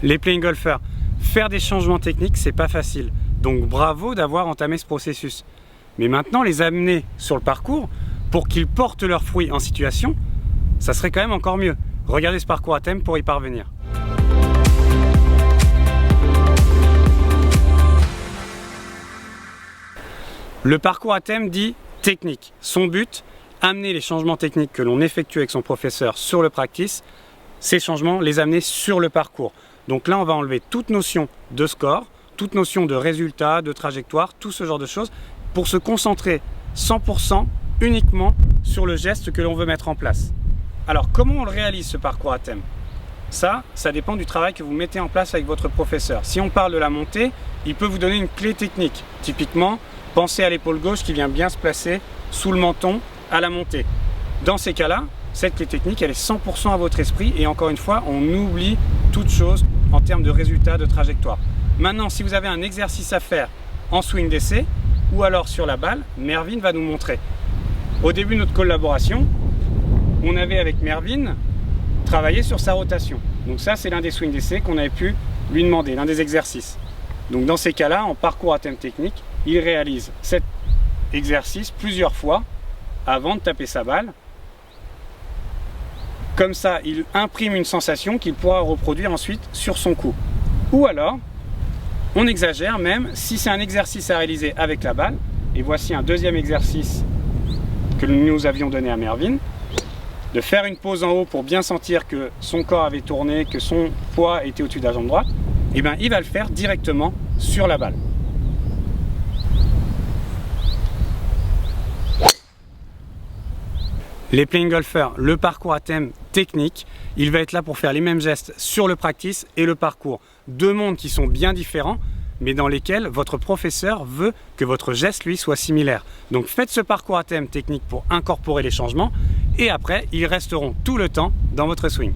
Les playing golfers, faire des changements techniques, c'est pas facile. Donc bravo d'avoir entamé ce processus. Mais maintenant, les amener sur le parcours pour qu'ils portent leurs fruits en situation, ça serait quand même encore mieux. Regardez ce parcours à thème pour y parvenir. Le parcours à thème dit technique. Son but, amener les changements techniques que l'on effectue avec son professeur sur le practice, ces changements, les amener sur le parcours. Donc là, on va enlever toute notion de score, toute notion de résultat, de trajectoire, tout ce genre de choses, pour se concentrer 100% uniquement sur le geste que l'on veut mettre en place. Alors, comment on le réalise ce parcours à thème? Ça dépend du travail que vous mettez en place avec votre professeur. Si on parle de la montée, il peut vous donner une clé technique. Typiquement, pensez à l'épaule gauche qui vient bien se placer sous le menton à la montée. Dans ces cas-là, cette clé technique, elle est 100% à votre esprit et encore une fois, on oublie toute chose en termes de résultats, de trajectoire. Maintenant, si vous avez un exercice à faire en swing d'essai ou alors sur la balle, Mervyn va nous montrer. Au début de notre collaboration, on avait avec Mervyn travaillé sur sa rotation. Donc ça, c'est l'un des swings d'essai qu'on avait pu lui demander, l'un des exercices. Donc dans ces cas-là, en parcours à thème technique, il réalise cet exercice plusieurs fois avant de taper sa balle. Comme ça, il imprime une sensation qu'il pourra reproduire ensuite sur son coup. Ou alors, on exagère même si c'est un exercice à réaliser avec la balle. Et voici un deuxième exercice que nous avions donné à Mervyn. De faire une pause en haut pour bien sentir que son corps avait tourné, que son poids était au-dessus de la jambe droite. Et bien, il va le faire directement sur la balle. Les playing golfers, le parcours à thème technique, il va être là pour faire les mêmes gestes sur le practice et le parcours. Deux mondes qui sont bien différents, mais dans lesquels votre professeur veut que votre geste, lui, soit similaire. Donc faites ce parcours à thème technique pour incorporer les changements, et après, ils resteront tout le temps dans votre swing.